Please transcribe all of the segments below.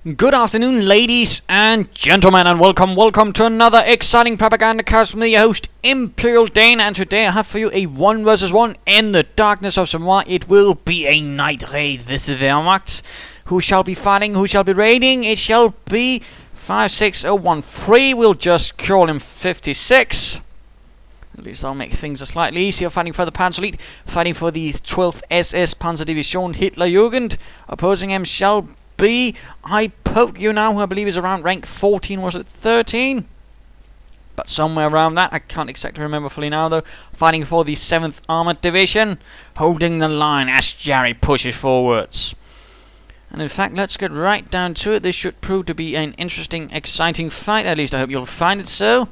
Good afternoon, ladies and gentlemen, and welcome to another exciting Propagandacast from me, your host, Imperial Dane, and today I have for you a 1 vs 1 in the darkness of Semois. It will be a night raid with the Wehrmacht. Who shall be fighting, who shall be raiding? It shall be 56013, we'll just call him 56. At least that'll make things slightly easier. Fighting for the Panzer fighting for the 12th SS Panzer Division Hitlerjugend. Opposing him shall be Ipokeunow, who I believe is around rank 14, was it 13? But somewhere around that, I can't exactly remember fully now though. Fighting for the 7th Armoured Division, holding the line as Jerry pushes forwards. And in fact, let's get right down to it. This should prove to be an interesting, exciting fight. At least I hope you'll find it so.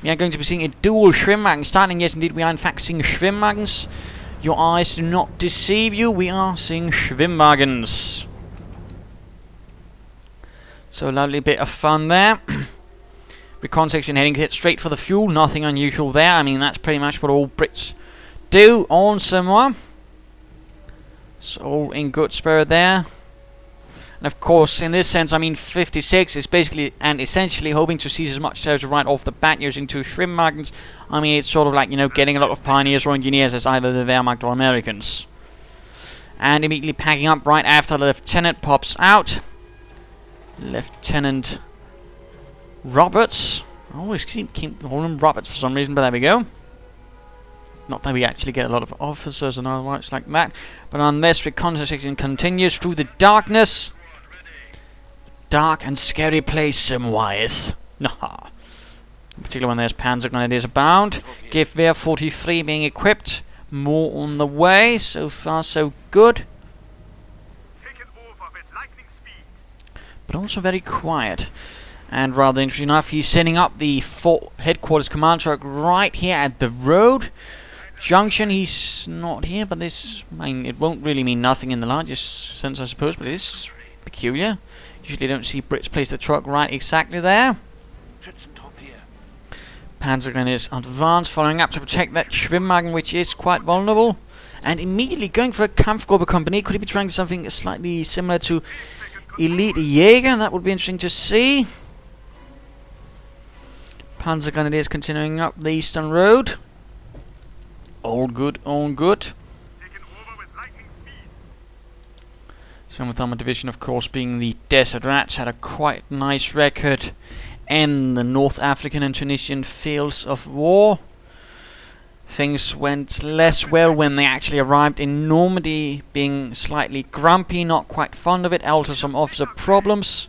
We are going to be seeing a dual Schwimmwagen starting. Yes, indeed, we are in fact seeing Schwimmwagens. Your eyes do not deceive you. We are seeing Schwimmwagens. So, a lovely bit of fun there. Recon section heading hit straight for the fuel. Nothing unusual there. I mean, that's pretty much what all Brits do on Semois. So, all in good spirit there. And of course, in this sense, I mean, 56 is basically and essentially hoping to seize as much territory right off the bat using two Schwimmwagens. I mean, it's sort of like, you know, getting a lot of pioneers or engineers as either the Wehrmacht or Americans. And immediately packing up right after the lieutenant pops out. Lieutenant Roberts. I always keep calling him Roberts for some reason, but there we go. Not that we actually get a lot of officers and otherwise like that. But on this, reconnaissance section continues through the darkness. Dark and scary place Semois is. Nah. Particularly when there's Panzergrenadiers abound. Gewehr 43 being equipped. More on the way. So far, so good. But also very quiet. And rather interesting enough, he's setting up the headquarters command truck right here at the road junction. He's not here, but this, I mean, it won't really mean nothing in the largest sense, I suppose, but it is peculiar. Usually don't see Brits place the truck right exactly there. Panzergrenadiers advance, following up to protect that Schwimmwagen, which is quite vulnerable. And immediately going for a Kampfgruppe company. Could he be trying something slightly similar to Elite Jäger? That would be interesting to see. Panzergrenadiers continuing up the eastern road. All good, all good. 7th Armoured Division, of course, being the Desert Rats, had a quite nice record in the North African and Tunisian fields of war. Things went less well when they actually arrived in Normandy, being slightly grumpy, not quite fond of it, also some officer problems,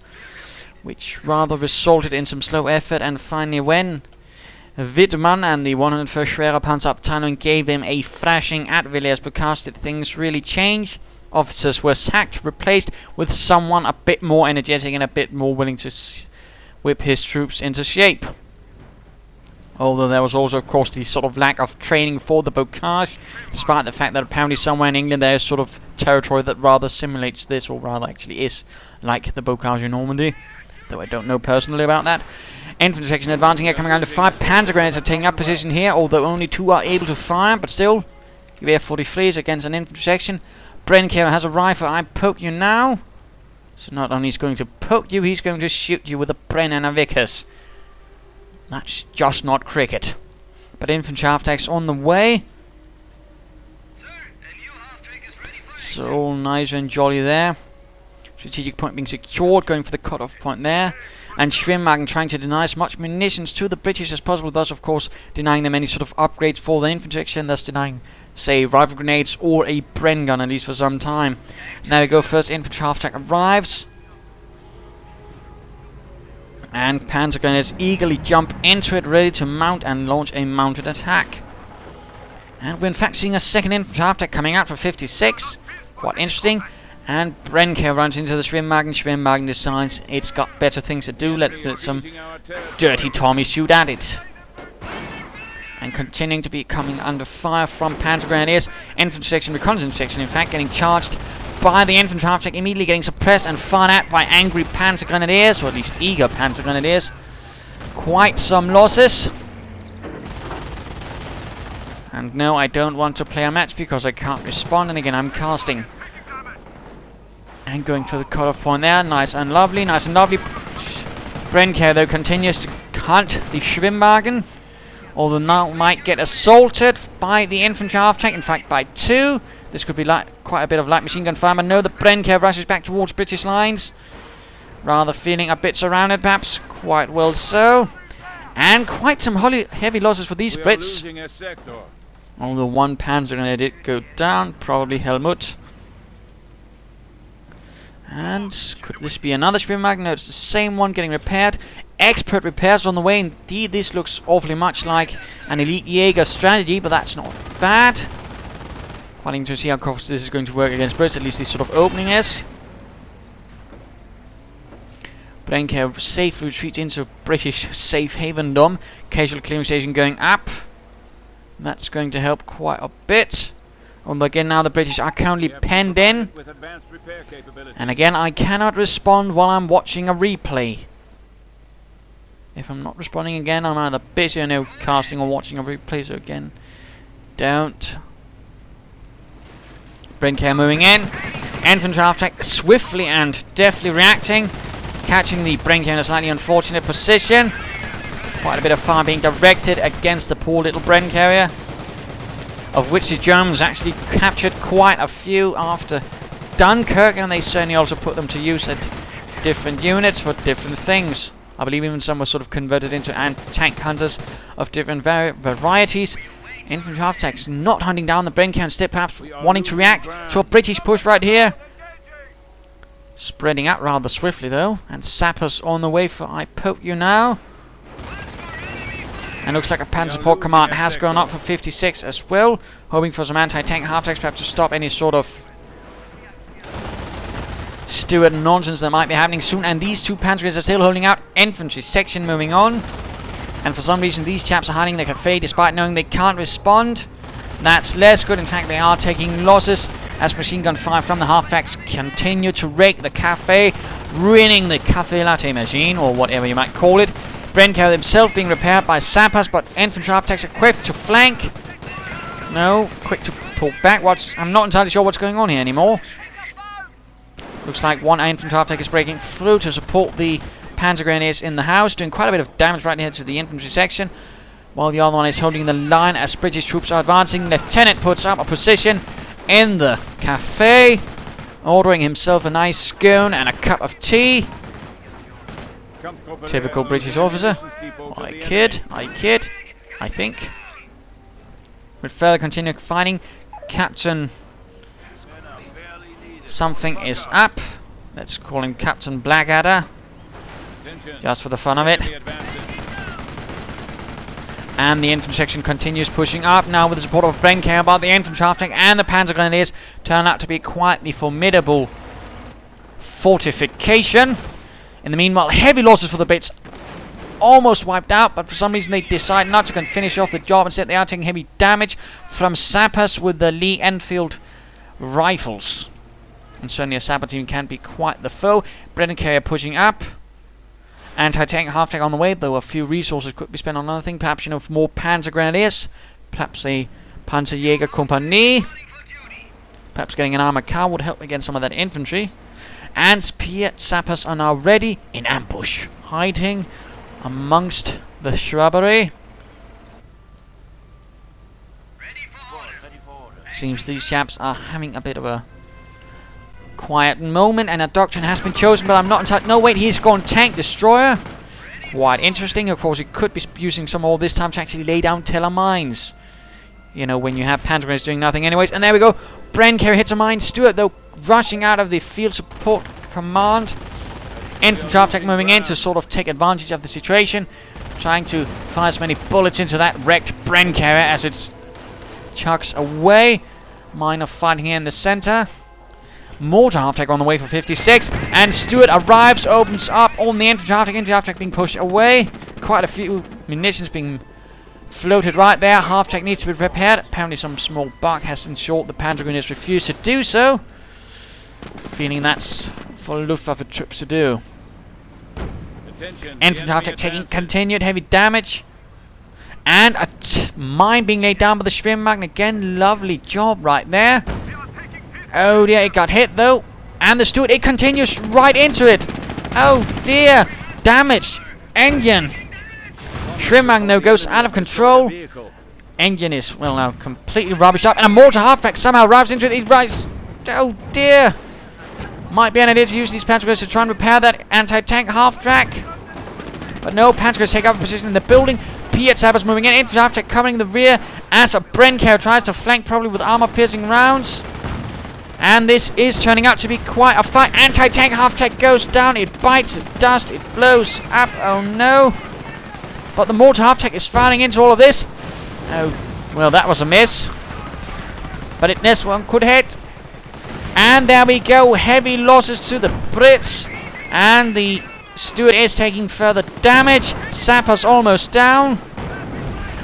which rather resulted in some slow effort. And finally, when Wittmann and the 101st Schwere Panzerabteilung gave them a thrashing at Villers-Bocage, did things really change. Officers were sacked, replaced with someone a bit more energetic and a bit more willing to whip his troops into shape. Although there was also, of course, the sort of lack of training for the Bocage, despite the fact that apparently somewhere in England there is sort of territory that rather simulates this, or rather actually is like the Bocage in Normandy, though I don't know personally about that. Infantry section advancing here, coming around to 5 Panzergrenadiers are taking up position here, although only 2 are able to fire, but still, Gewehr 43 is against an infantry section. Brenker has a rifle. I poke you now. So not only is he going to poke you, he's going to shoot you with a Bren and a Vickers. That's just not cricket. But infantry half-tanks on the way. So all nice and jolly there. Strategic point being secured, going for the cut-off point there. And Schwimmwagen trying to deny as much munitions to the British as possible, thus of course denying them any sort of upgrades for the infantry section, thus denying, say, rifle grenades or a Bren gun, at least for some time. Now we go, first infantry half-tank arrives. And Panzergrenadiers eagerly jump into it, ready to mount and launch a mounted attack. And we're in fact seeing a second infantry half-tank coming out for 56. Quite interesting. And Brenker runs into the Schwimmwagen. Schwimmwagen decides it's got better things to do. Let's let some dirty Tommy shoot at it. And continuing to be coming under fire from Panzergrenadiers. Infantry section, reconnaissance section, in fact, getting charged by the infantry half-tank, immediately getting suppressed and fired at by angry Panzergrenadiers, or at least eager Panzergrenadiers. Quite some losses. And no, I don't want to play a match because I can't respond, and again I'm casting. And going for the cut-off point there. Nice and lovely. Nice and lovely. Brenker, though, continues to hunt the Schwimmwagen. Although now might get assaulted by the infantry half-tank. In fact, by 2. This could be quite a bit of light machine gun fire. But no, the Brenker rushes back towards British lines. Rather feeling a bit surrounded, perhaps. Quite well so. And quite some heavy losses for these Brits. Although one Panzergrenadier did go down. Probably Helmut. And could this be another Schwimmwagen? No, it's the same one getting repaired. Expert repairs on the way. Indeed, this looks awfully much like an elite Jaeger strategy, but that's not bad. Quite interesting to see how this is going to work against Brits. At least this sort of opening is. Brenker safely retreats into British safe havendom. Casual clearing station going up. That's going to help quite a bit. Although again now the British are currently penned in. And again I cannot respond while I'm watching a replay. If I'm not responding again, I'm either busy or no casting or watching a replay, so again, don't. Brenker moving in. Infantry half-tank swiftly and deftly reacting. Catching the Brenker in a slightly unfortunate position. Quite a bit of fire being directed against the poor little Bren carrier. Of which the Germans actually captured quite a few after Dunkirk, and they certainly also put them to use at different units for different things. I believe even some were sort of converted into tank hunters of different varieties. Infantry half-tanks not hunting down the Brenker, instead perhaps wanting to react to a British push right here. Spreading out rather swiftly though, and sappers on the way for Ipokeunow. And looks like a Panzer Support Command has gone up for 56 as well, hoping for some anti-tank half-tanks perhaps to stop any sort of Stewart nonsense that might be happening soon. And these two Panzergrenadiers are still holding out. Infantry section moving on. And for some reason these chaps are hiding in the cafe despite knowing they can't respond. That's less good. In fact, they are taking losses as machine gun fire from the half-tanks continue to rake the cafe, ruining the cafe latte machine, or whatever you might call it. Brenker himself being repaired by sappers, but infantry half-tanks are quick to flank. No, quick to pull back. I'm not entirely sure what's going on here anymore. Looks like one infantry half-tank is breaking through to support the Panzergrenadiers in the house, doing quite a bit of damage right here to the infantry section, while the other one is holding the line as British troops are advancing. Lieutenant puts up a position in the cafe, ordering himself a nice scone and a cup of tea. Typical British officer. I kid, I think. With further continued fighting, Captain something is up. Let's call him Captain Blackadder, just for the fun of it. And the infantry section continues pushing up now with the support of Brenker, but the infantry half-tank and the Panzergrenadiers turn out to be quite the formidable fortification. In the meanwhile, heavy losses for the Brits, almost wiped out, but for some reason they decide not to finish off the job. Instead, they are taking heavy damage from sappers with the Lee Enfield rifles. And certainly a sapper team can be quite the foe. Brenker pushing up. Anti-tank half-tank on the way, though a few resources could be spent on another thing. Perhaps, for more Panzergrenadiers. Perhaps a Panzerjäger Kompanie. Perhaps getting an armored car would help against some of that infantry. And spear sappers are now ready in ambush, hiding amongst the shrubbery. Seems these chaps are having a bit of a quiet moment, and a doctrine has been chosen, but I'm not entirely... No, wait, he's gone tank destroyer. Quite interesting. Of course, he could be using some all this time to actually lay down Teller mines. When you have Panzergrenadiers doing nothing anyways. And there we go. Brenker hits a mine. Stewart, though, rushing out of the field support command. Infantry half-tank moving in to sort of take advantage of the situation, trying to fire as many bullets into that wrecked Brenker as it chucks away. Mine of fighting here in the center. Mortar half-tank on the way for 56, and Stewart arrives, opens up on the infantry half-tank being pushed away. Quite a few munitions being floated right there. Half-tank needs to be repaired. Apparently some small bug has ensured the Panzergrenadiers refuse to do so. Feeling that's for Luftwaffe troops to do. Infantry half-tank taking continued heavy damage. And a mine being laid down by the Schwimmwagen. Again, lovely job right there. Oh dear, it got hit though. And the Stuart, it continues right into it. Oh dear. Damaged engine. Schwimmwagen though goes out of control. Engine is, well, now completely rubbished up. And a mortar half-track somehow arrives into it. Oh dear. Might be an idea to use these Panzergrenadiers to try and repair that anti-tank half-track. But no, Panzergrenadiers take up a position in the building. Piet Sabers moving in. Infantry half-track covering in the rear as a Bren carrier tries to flank, probably with armor-piercing rounds. And this is turning out to be quite a fight. Anti-tank half-track goes down. It bites, it dust, it blows up. Oh no. But the mortar half-track is firing into all of this. Oh, well, that was a miss. But it next one could hit. And there we go. Heavy losses to the Brits. And the Stuart is taking further damage. Sapper's almost down.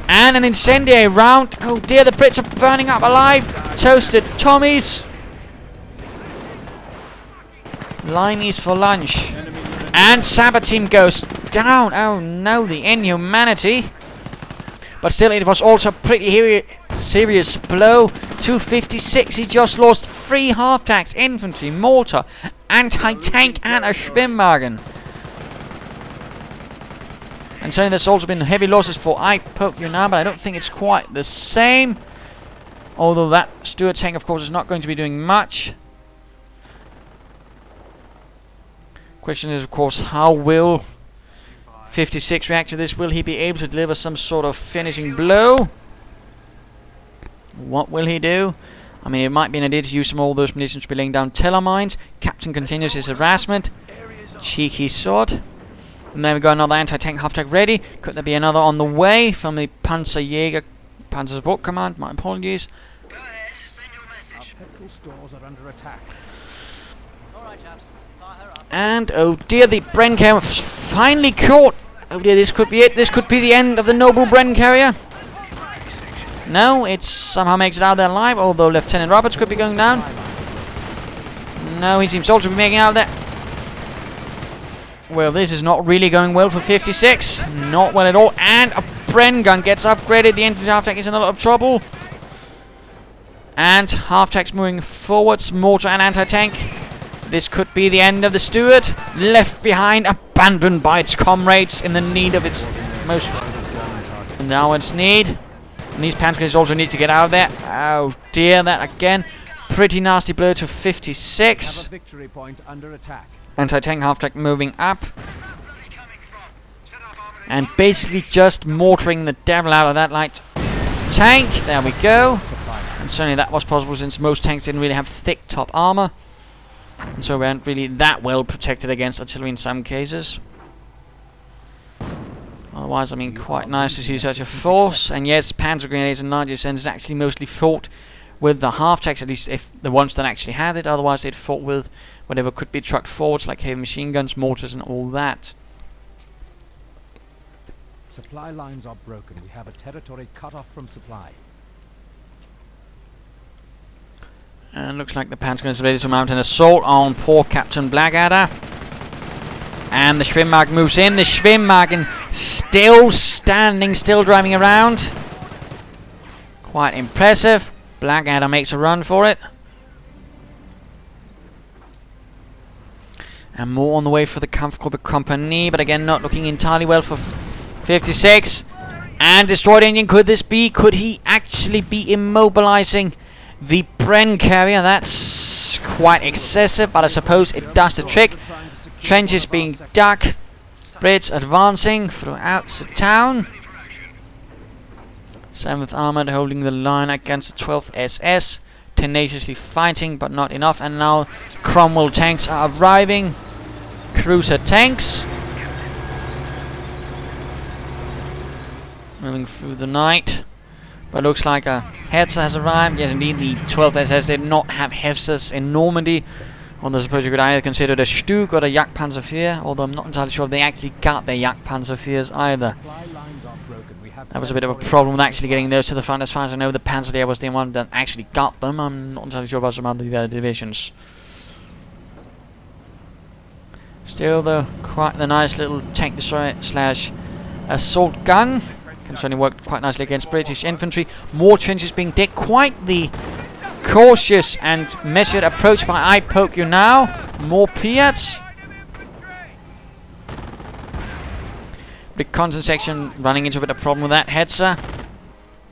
And an incendiary round. Oh dear, the Brits are burning up alive. Toasted Tommies. Limeys for lunch. And Sapper team goes down. Oh no, the inhumanity. But still, it was also a pretty serious blow. 256. He just lost 3 half-tracks, infantry, mortar, anti-tank, and a Schwimmwagen. And certainly there's also been heavy losses for Ipokeunow, but I don't think it's quite the same. Although that Stuart tank, of course, is not going to be doing much. Question is, of course, how will 56 react to this? Will he be able to deliver some sort of finishing blow? What will he do? I mean, it might be an idea to use some of all those munitions to be laying down tiller mines. Captain continues his harassment. Cheeky sword. And then we got another anti-tank half-track ready. Could there be another on the way from the Panzerjäger Panzer Support Command? My apologies. Go ahead, send your message. Our petrol stores are under attack. All right, chaps. Fire her up. And oh dear, the Bren carrier finally caught. Oh dear, this could be it. This could be the end of the noble Bren carrier. No, it somehow makes it out there alive, although Lieutenant Roberts could be going down. No, he seems also to be making out there. Well, this is not really going well for 56. Not well at all. And a Bren gun gets upgraded. The infantry half-track is in a lot of trouble. And half-track's moving forwards. Mortar and anti-tank. This could be the end of the Stuart. Left behind, abandoned by its comrades in the need of its most... now its need. And these Panzergrenadiers also need to get out of there. Oh dear, that again. Pretty nasty blow to 56. Victory point under attack. Anti-tank half-track moving up. And basically just mortaring the devil out of that light tank. There we go. And certainly that was possible since most tanks didn't really have thick top armor. And so we aren't really that well protected against artillery in some cases. Otherwise, I mean, quite nice to see such a force. And yes, Panzergrenadiers in larger sense is actually mostly fought with the half-tracks, at least if the ones that actually had it. Otherwise, they'd fought with whatever could be trucked forwards, like heavy machine guns, mortars, and all that. Supply lines are broken. We have a territory cut off from supply. And looks like the Panzergrenadiers are ready to mount an assault on poor Captain Blackadder. And the Schwimmwagen moves in. The Schwimmwagen still standing, still driving around. Quite impressive. Blackadder makes a run for it. And more on the way for the Kampfgruppe Company, but again not looking entirely well for 56. And destroyed engine, could this be? Could he actually be immobilizing the Bren carrier? That's quite excessive, but I suppose it does the trick. Trenches being dug. Brits advancing throughout the town. 7th Armoured holding the line against the 12th SS. Tenaciously fighting, but not enough. And now Commonwealth tanks are arriving. Cruiser tanks. Moving through the night. But looks like a Hetzer has arrived. Yes, indeed, the 12th SS did not have Hetzers in Normandy. Although I suppose you could either consider the Stug or the Jagdpanzer IV, although I'm not entirely sure if they actually got their Jagdpanzer IVs either. That was a bit of a problem with actually getting those to the front. As far as I know, the Panzergrenadier was the one that actually got them. I'm not entirely sure about some other divisions. Still, though, quite the nice little tank destroyer slash assault gun. Can certainly work quite nicely against British infantry. More trenches being digged. Quite the cautious and measured approach by Ipokeunow. More Piats. Big content section running into a bit of problem with that hetzer.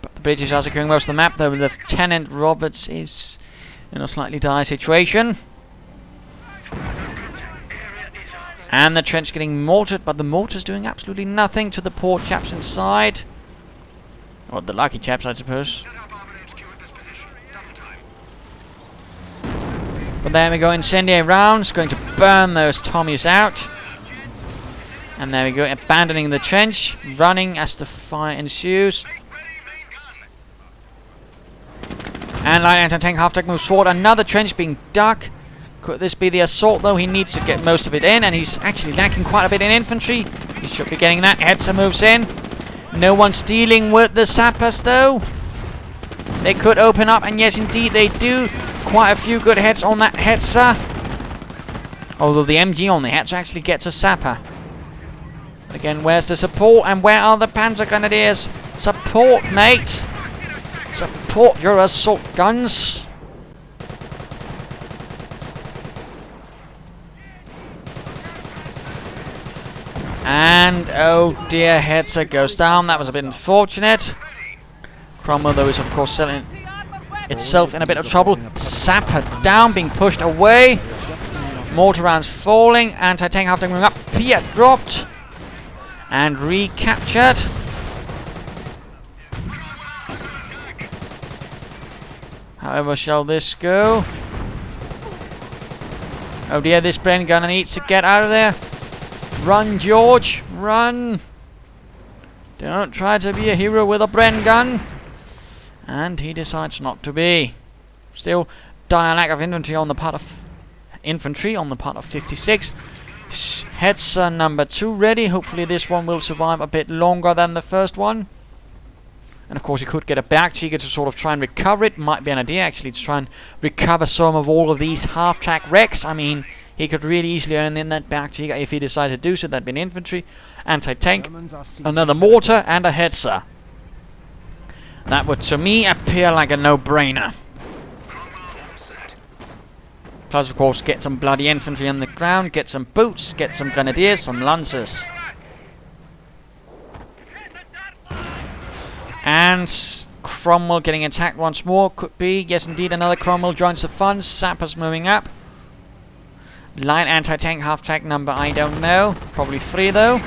But the British are securing most of the map, though Lieutenant Roberts is in a slightly dire situation. And the trench getting mortared, but the mortar's doing absolutely nothing to the poor chaps inside. Well, the lucky chaps, I suppose. But there we go, incendiary rounds, going to burn those Tommies out. And there we go, abandoning the trench, running as the fire ensues. And light anti-tank half-track moves forward, another trench being dug. Could this be the assault, though? He needs to get most of it in, and he's actually lacking quite a bit in infantry. He should be getting that. Hetzer moves in. No one's dealing with the sappers, though. They could open up, and yes, indeed, they do. Quite a few good hits on that hetzer. Although the MG on the hetzer actually gets a sapper. Again, where's the support, and where are the Panzergrenadiers? Support, mate! Support your assault guns! And, oh dear, hetzer goes down. That was a bit unfortunate. Cromwell, though, is of course selling itself in a bit of trouble. Sapper down, being pushed away. Mortar rounds falling. Anti-tank half-tank moving up. Piat dropped. And recaptured. However shall this go? Oh dear, this Bren gunner needs to get out of there. Run, George, run! Don't try to be a hero with a Bren gun. And he decides not to be. Still, dire lack of infantry on the part of 56. Hetzer number 2 ready. Hopefully this one will survive a bit longer than the first one. And of course he could get a Bergtiger to sort of try and recover it. Might be an idea actually to try and recover some of all of these half-track wrecks. I mean, he could really easily earn in that Bergtiger if he decided to do so. That'd be an infantry, anti-tank, another mortar, and a hetzer. That would, to me, appear like a no-brainer. Plus, of course, get some bloody infantry on the ground, get some boots, get some grenadiers, some lancers. And Cromwell getting attacked once more. Could be, yes indeed, another Cromwell joins the fun. Sappers moving up. Light anti-tank half-track number, I don't know. Probably 3 though.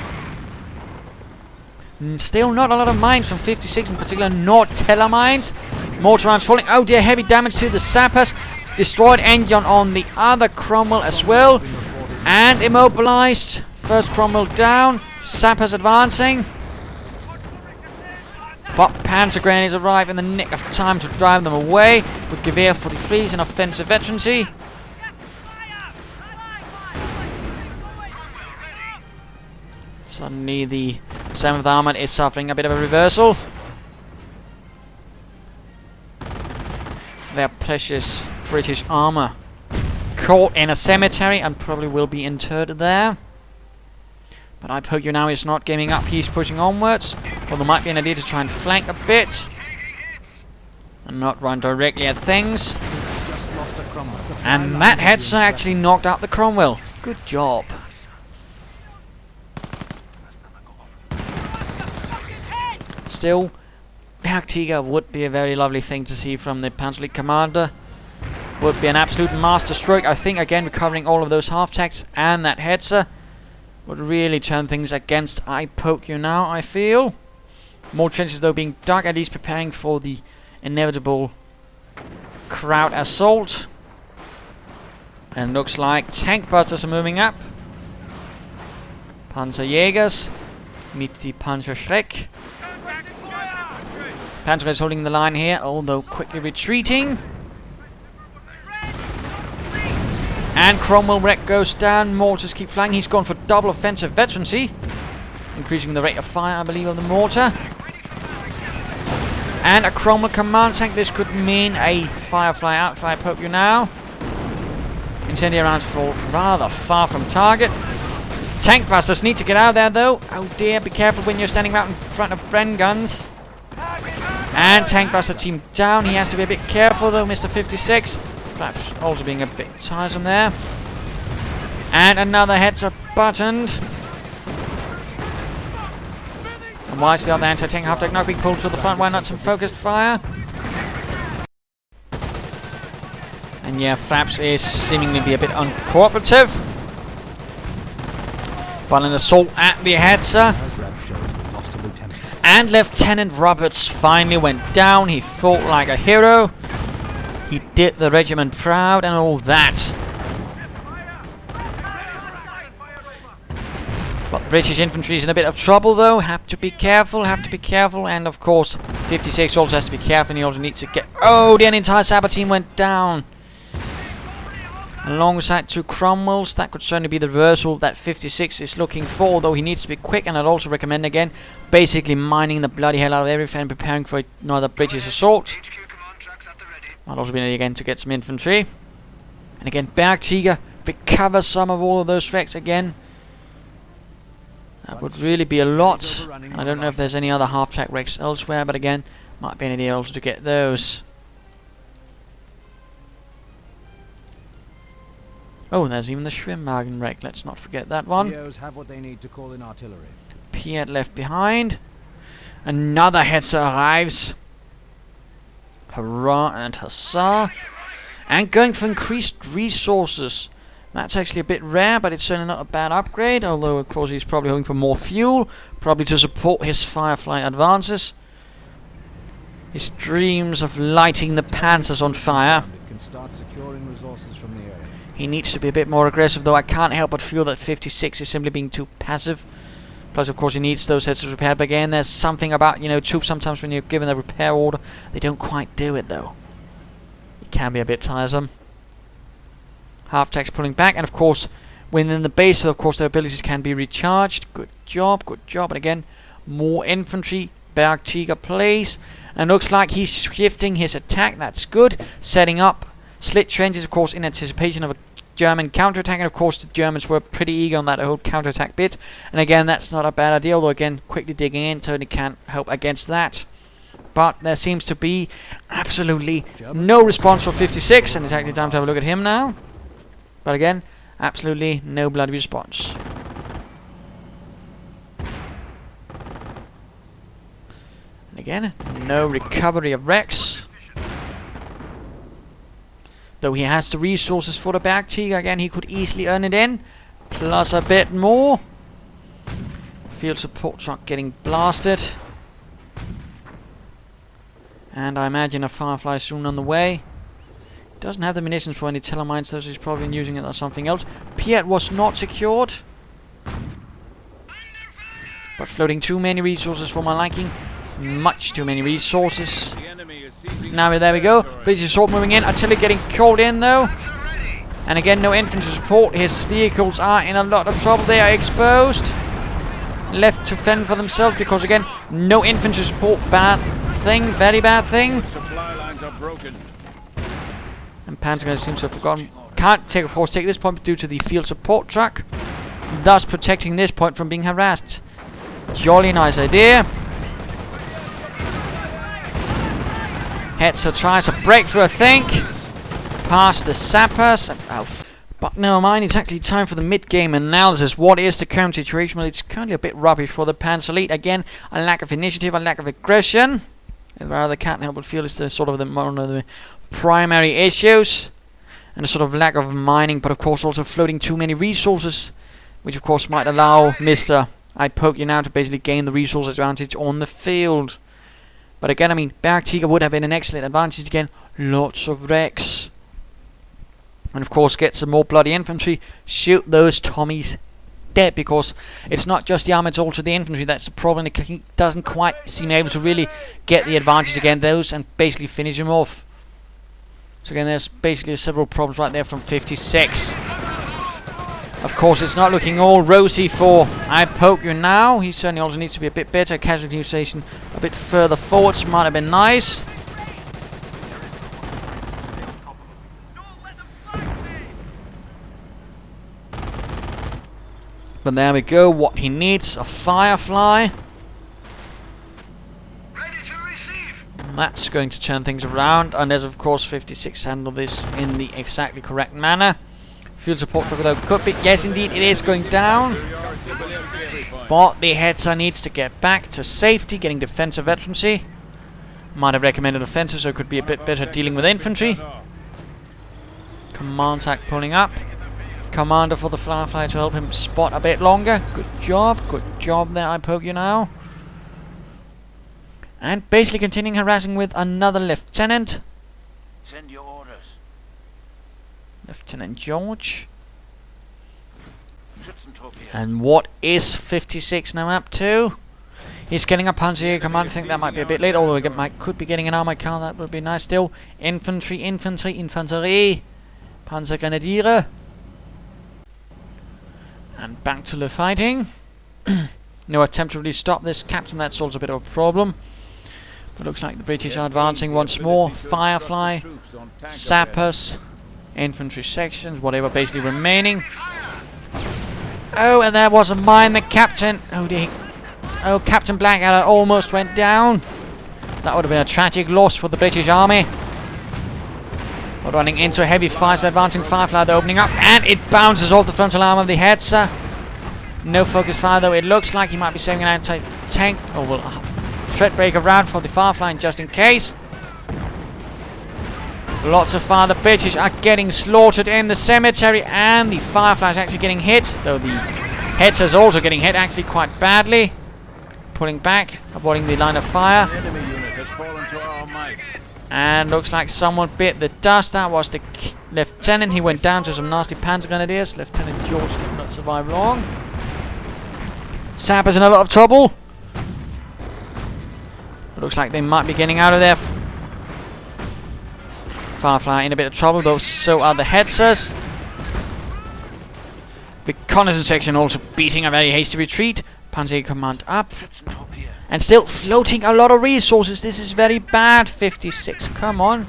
Still not a lot of mines from 56, in particular Nordteller mines. Mortar rounds falling. Oh dear, heavy damage to the sappers. Destroyed engine on the other Cromwell as well. And immobilized. First Cromwell down. Sappers advancing. But Panzergrenadiers arrive in the nick of time to drive them away with Gewehr 43s and offensive veterancy. Suddenly the 7th Armoured is suffering a bit of a reversal. Their precious British armour caught in a cemetery and probably will be interred there. But Ipokeunow is not giving up, he's pushing onwards. Well, there might be an idea to try and flank a bit. And not run directly at things. And that hetzer actually knocked out the Cromwell. Good job. Still, Bergtiger would be a very lovely thing to see from the Panzer League commander. Would be an absolute master stroke. I think, again, recovering all of those half-tacks and that hetzer would really turn things against Ipokeunow, I feel. More trenches, though, being dug, at least preparing for the inevitable crowd assault. And looks like tank busters are moving up. Panzerjägers meet the Panzerschreck. Panzer is holding the line here, although quickly retreating. And Cromwell wreck goes down. Mortars keep flying. He's gone for double offensive veterancy, increasing the rate of fire, I believe, of the mortar. And a Cromwell command tank. This could mean a Firefly out for Ipokeunow. Incendiary rounds fall rather far from target. Tank busters need to get out of there, though. Oh dear, be careful when you're standing out in front of Bren guns. And Tank Blaster team down. He has to be a bit careful though, Mr. 56. Perhaps also being a bit tiresome there. And another headset buttoned. And why is the other anti-tank half-tank not being pulled to the front? Why not some focused fire? And yeah, Flaps is seemingly be a bit uncooperative. But an assault at the headset. And Lieutenant Roberts finally went down. He fought like a hero. He did the regiment proud and all that. But British infantry is in a bit of trouble though. Have to be careful, and of course 56 also has to be careful, and he also needs to get... Oh, the entire Sabot team went down. Alongside 2 Cromwells, that could certainly be the reversal that 56 is looking for, though he needs to be quick, and I'd also recommend again, basically mining the bloody hell out of everything and preparing for another British assault. I'd also be ready again to get some infantry. And again, Bergtiger, recover some of all of those wrecks again. That would really be a lot. I don't know if there's any other half-track wrecks elsewhere, but again, might be an idea also to get those. Oh, there's even the Schwimmwagen wreck. Let's not forget that one. Have what they need to call in artillery. Piet left behind. Another Hetzer arrives. Hurrah and huzzah. And going for increased resources. That's actually a bit rare, but it's certainly not a bad upgrade. Although, of course, he's probably hoping for more fuel. Probably to support his Firefly advances. His dreams of lighting the Panzers on fire. Can start securing resources from the area. He needs to be a bit more aggressive, though I can't help but feel that 56 is simply being too passive. Plus, of course, he needs those sets repaired. But again, there's something about, you know, troops sometimes when you're given a repair order, they don't quite do it, though. It can be a bit tiresome. Half-tax pulling back, and of course, within the base, of course, their abilities can be recharged. Good job, good job. And again, more infantry. Bergtiger plays, and looks like he's shifting his attack. That's good. Setting up slit trenches, of course, in anticipation of a German counterattack, and of course the Germans were pretty eager on that whole counterattack bit. And again, that's not a bad idea, although again, quickly digging in, certainly can't help against that. But there seems to be absolutely no response for 56, and it's actually time to have a look at him now. But again, absolutely no bloody response. And again, no recovery of wrecks. Though he has the resources for the Bergtiger, again, he could easily earn it in. Plus a bit more. Field support truck getting blasted. And I imagine a Firefly soon on the way. Doesn't have the munitions for any telemines, so he's probably using it or something else. Piet was not secured. But floating too many resources for my liking. Much too many resources. Now there we go. British assault moving in. Artillery getting called in though. And again, no infantry support. His vehicles are in a lot of trouble. They are exposed. Left to fend for themselves because again, no infantry support. Bad thing. Very bad thing. And Panzergrenadiers seems to have forgotten. Can't take, of course, take this point due to the field support truck. Thus protecting this point from being harassed. Jolly nice idea. Hetzer tries a breakthrough, I think. Past the sappers. But never mind, it's actually time for the mid-game analysis. What is the current situation? Well, it's currently a bit rubbish for the Panzer Elite. Again, a lack of initiative, a lack of aggression. Rather, can't help but feel it's the sort of one of the primary issues. And a sort of lack of mining, but of course also floating too many resources. Which of course might allow Mr. Ipokeunow to basically gain the resource advantage on the field. But again, I mean, Bergtiger would have been an excellent advantage again. Lots of wrecks. And of course, get some more bloody infantry. Shoot those Tommies dead, because it's not just the army, it's also the infantry. That's the problem. It doesn't quite seem able to really get the advantage against those and basically finish them off. So again, there's basically several problems right there from 56. Of course, it's not looking all rosy for Ipokeunow. He certainly also needs to be a bit better. Casualty utilization a bit further forwards might have been nice. But there we go. What he needs, a Firefly. Ready to receive. That's going to turn things around, unless of course 56 handle this in the exactly correct manner. Field support truck though could be, yes indeed it is going down. But the Hetzer needs to get back to safety, getting defensive veterancy. Might have recommended offensive, so it could be a bit better dealing with infantry. Command tack pulling up. Commander for the Firefly to help him spot a bit longer. Good job there, Ipokeunow. And basically continuing harassing with another lieutenant. Send your orders. Lieutenant George. And what is 56 now up to? He's getting a Panzer command. I think that might be a bit late, although we could be getting an armored car. That would be nice still. Infantry, Infanterie. Panzergrenadiers. And back to the fighting. No attempt to really stop this captain. That's also a bit of a problem. But looks like the British are advancing once more. Firefly, sappers, infantry sections, whatever basically remaining. Oh, and there was a mine. The captain. Oh dear. Oh, Captain Blackadder almost went down. That would have been a tragic loss for the British Army. But running into a heavy fire, so advancing Firefly, they're opening up, and it bounces off the frontal arm of the Hetzer. No focused fire, though. It looks like he might be saving an anti-tank. Oh, well, threat breaker round for the Firefly, just in case. Lots of fire. The British are getting slaughtered in the cemetery, and the Firefly is actually getting hit, though the Hetzer is also getting hit, actually quite badly. Pulling back, avoiding the line of fire. Enemy unit has fallen to our might. And looks like someone bit the dust. That was the lieutenant. He went down to some nasty Panzergrenadiers. Lieutenant George did not survive long. Sappers in a lot of trouble. But looks like they might be getting out of there. Firefly in a bit of trouble, though so are the Hetzers. Reconnaissance section also beating a very hasty retreat. Panzer command up. And still floating a lot of resources. This is very bad, 56. Come on.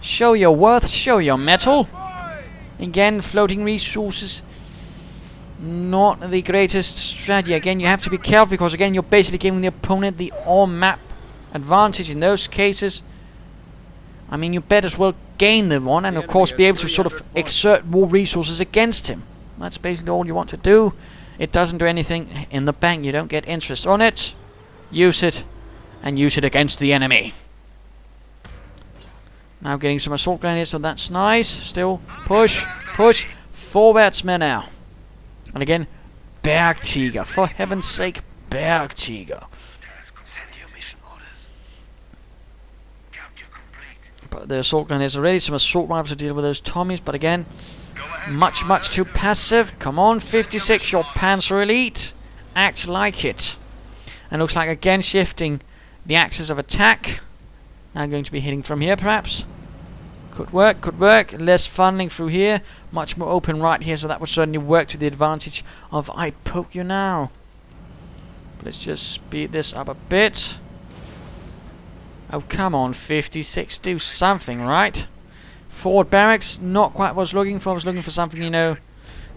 Show your worth, show your mettle. Again, floating resources. Not the greatest strategy. Again, you have to be careful because, again, you're basically giving the opponent the all-map advantage in those cases. I mean, you better as well gain the one and, of course, be able to sort of exert more resources against him. That's basically all you want to do. It doesn't do anything in the bank. You don't get interest on it. Use it, and use it against the enemy. Now getting some assault grenades, so that's nice. Still, push, push. Forwards, men now. And again, Bergtiger. For heaven's sake, Bergtiger. But the assault grenades are ready. Some assault rifles to deal with those Tommies, but again, much too passive. Come on, 56, your Panzer Elite. Act like it. And looks like again shifting the axis of attack. Now going to be hitting from here, perhaps. Could work, could work. Less funneling through here. Much more open right here, so that would certainly work to the advantage of Ipokeunow. Let's just speed this up a bit. Oh, come on, 56. Do something, right? Forward barracks, not quite what I was looking for. I was looking for something, you know,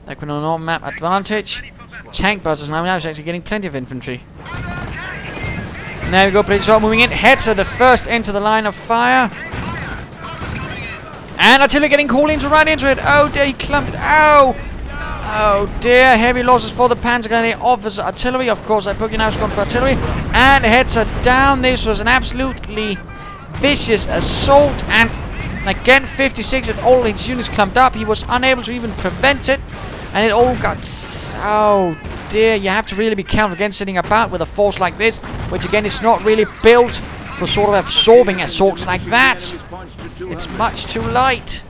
like with an on-map advantage. Tank buzzers now is actually getting plenty of infantry. And there we go, British are moving in. Hetzer the first into the line of fire. And artillery getting called into right into it. Oh dear, he clumped. Ow! Oh dear, heavy losses for the Panzergrenadier officer. Artillery, of course, Ipokeunow's gone for artillery. And Hetzer down. This was an absolutely vicious assault. And again, 56 and all his units clumped up. He was unable to even prevent it. And it all got... Oh dear, you have to really be careful against sitting about with a force like this, which again is not really built for sort of absorbing assaults like that. It's much too light.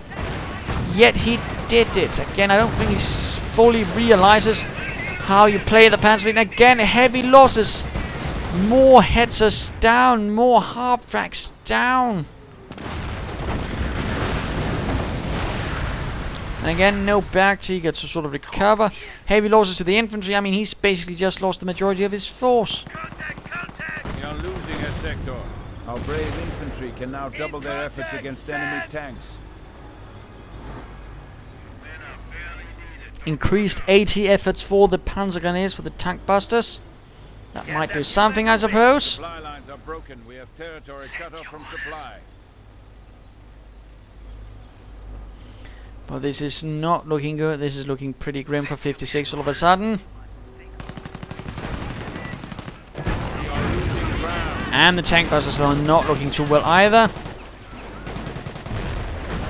Yet he did it. Again, I don't think he fully realizes how you play the Panzer. Again, heavy losses. More Hetzers down, more half-tracks down. And again, no Bergtiger to sort of recover. Heavy losses to the infantry. I mean, he's basically just lost the majority of his force. We are losing a sector. Our brave infantry can now double their efforts against enemy tanks. Increased AT efforts for the Panzergrenadiers, for the tank busters. That might do something, I suppose. Supply lines are broken. We have territory cut off from supply. But this is not looking good. This is looking pretty grim for 56 all of a sudden. We are losing ground. And the tank busters are not looking too well either.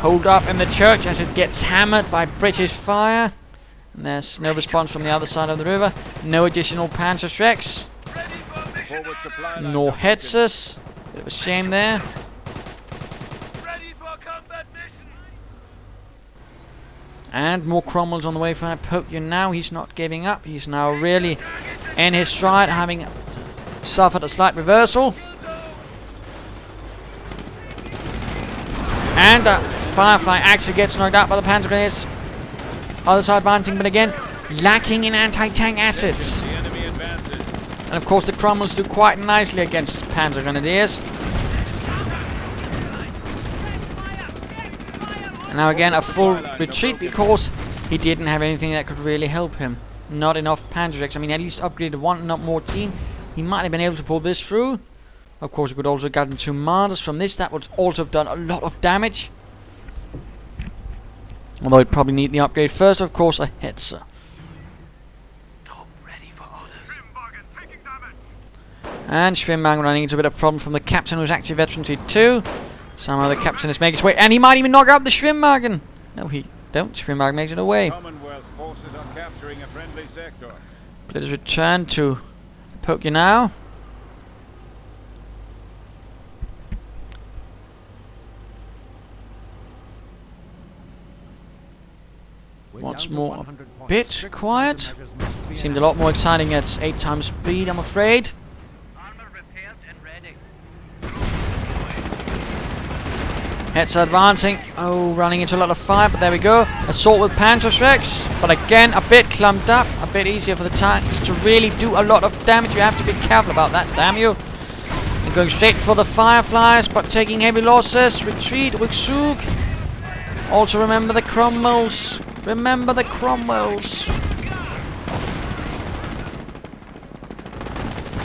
Hold up in the church as it gets hammered by British fire. And there's no response from the other side of the river. No additional Panzerschrecks. Forward supply lines Nor are broken. Hetzers. Bit of a shame there. And more Cromwells on the way for Ipokeunow. He's not giving up. He's now really in his stride, having suffered a slight reversal. And Firefly actually gets knocked out by the Panzergrenadiers. Other side advancing, but again, lacking in anti-tank assets. The enemy advances. And of course the Cromwells do quite nicely against Panzergrenadiers. And now again a full retreat because he didn't have anything that could really help him. Not enough Panzerschrecks. I mean, at least upgraded one, not more team. He might have been able to pull this through. Of course, he could also have gotten 2 martyrs from this. That would also have done a lot of damage. Although he'd probably need the upgrade first, of course, a Hetzer. And Schwimmwagen running into a bit of problem from the captain, who's active veterancy too. Somehow the captain is making his way, and he might even knock out the Schwimmwagen. No, he don't. Schwimmwagen makes it away. Commonwealth forces are capturing a friendly sector. But let us return to Ipokeunow. Once more a bit quiet. Seemed a lot more exciting at 8 times speed, I'm afraid. Armor repaired and ready. Heads advancing. Oh, running into a lot of fire, but there we go. Assault with Panzerschrecks. But again, a bit clumped up. A bit easier for the tanks to really do a lot of damage. You have to be careful about that, damn you. And going straight for the Fireflies, but taking heavy losses. Retreat, Wigsug. Also remember the Cromwells. Remember the Cromwells.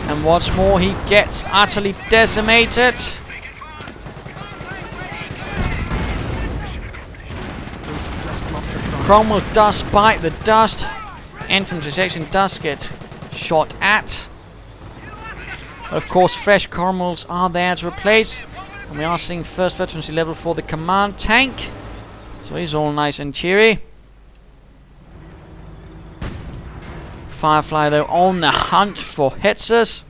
And once more, he gets utterly decimated. Cromwell does bite the dust. Infantry section does get shot at. But of course, fresh Cromwells are there to replace. And we are seeing first veterancy level for the command tank. So he's all nice and cheery. Firefly, though, on the hunt for Hetzers.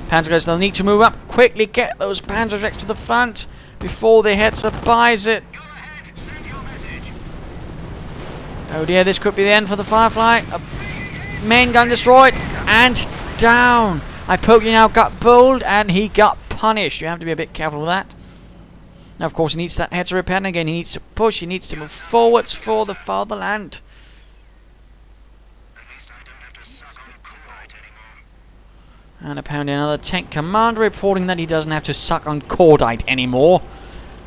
Panzergrenadiers, they'll need to move up. Quickly get those Panzerschrecks to the front before the Hetzer buys it. Oh dear, this could be the end for the Firefly. Main gun destroyed and down. Ipokeunow got bold and he got punished. You have to be a bit careful with that. Now, of course, he needs that Hetzer repair. And again, he needs to push. He needs to move forwards for the fatherland. And apparently another tank commander reporting that he doesn't have to suck on cordite anymore.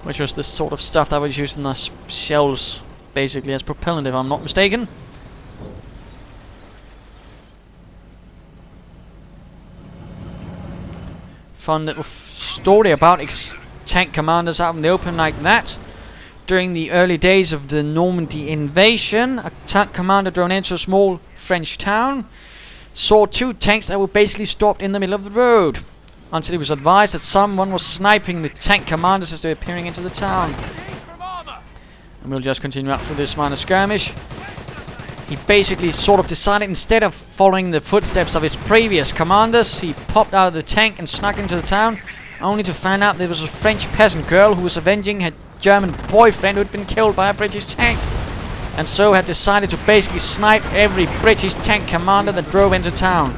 Which was the sort of stuff that was used in the shells, basically, as propellant, if I'm not mistaken. Fun little story about tank commanders out in the open like that. During the early days of the Normandy invasion, a tank commander drone into a small French town saw 2 tanks that were basically stopped in the middle of the road until he was advised that someone was sniping the tank commanders as they were peering into the town. And we'll just continue up through this minor skirmish. He basically sort of decided, instead of following the footsteps of his previous commanders, he popped out of the tank and snuck into the town, only to find out there was a French peasant girl who was avenging her German boyfriend who had been killed by a British tank. And so had decided to basically snipe every British tank commander that drove into town.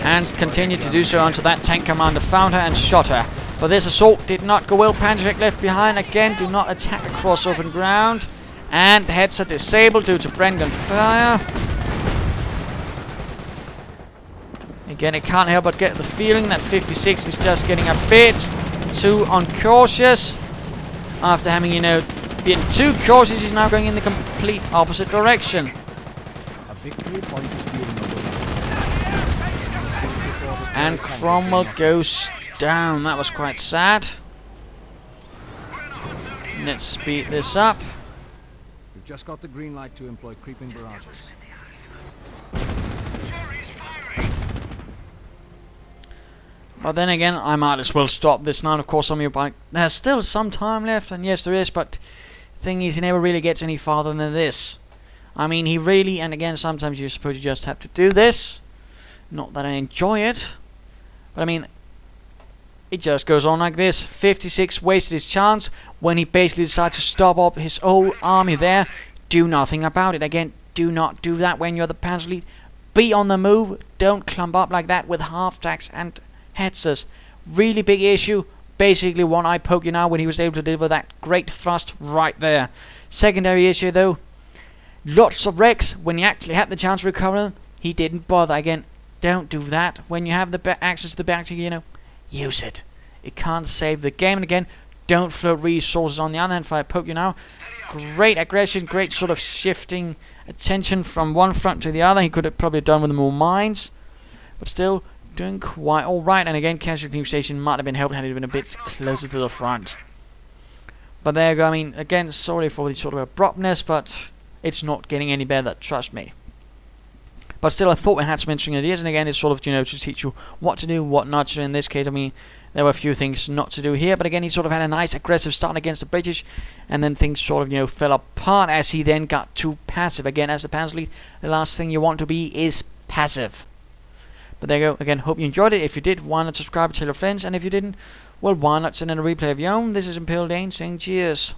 And continued to do so until that tank commander found her and shot her. But this assault did not go well. Panzerschreck left behind. Again, do not attack across open ground. And heads are disabled due to Brendan fire. Again, it can't help but get the feeling that 56 is just getting a bit too uncautious. After having, been too cautious, he's now going in the complete opposite direction. Victory point is being overrun. And Cromwell goes down. That was quite sad. Let's speed this up. We've just got the green light to employ creeping barrages. But then again, I might as well stop this now. Of course, some of you are like, there's still some time left, and yes, there is, but the thing is, he never really gets any farther than this. I mean, he really, and again, sometimes you suppose you just have to do this. Not that I enjoy it, but I mean, it just goes on like this. 56 wasted his chance when he basically decided to stop up his whole army there. Do nothing about it. Again, do not do that when you're the Panzer League. Be on the move. Don't clump up like that with half-tracks and headsers. Really big issue. Basically one Ipokeunow when he was able to deliver that great thrust right there. Secondary issue though, lots of wrecks. When he actually had the chance to recover them, he didn't bother. Again, don't do that. When you have the access to the back, use it. It can't save the game. And again, don't float resources on the other hand for Ipokeunow. Great aggression, great sort of shifting attention from one front to the other. He could have probably done with more mines, but still doing quite alright. And again, casualty station might have been helped had it been a bit closer to the front. But there you go. I mean, again, sorry for the sort of abruptness, but it's not getting any better, trust me. But still, I thought we had some interesting ideas, and again, it's sort of, to teach you what to do, what not to do. In this case, I mean, there were a few things not to do here, but again, he sort of had a nice aggressive start against the British, and then things sort of, fell apart as he then got too passive. Again, as the Panzer League, the last thing you want to be is passive. But there you go. Again, hope you enjoyed it. If you did, why not subscribe and tell your friends, and if you didn't, well, why not send in a replay of your own. This is Imperial Dane saying cheers.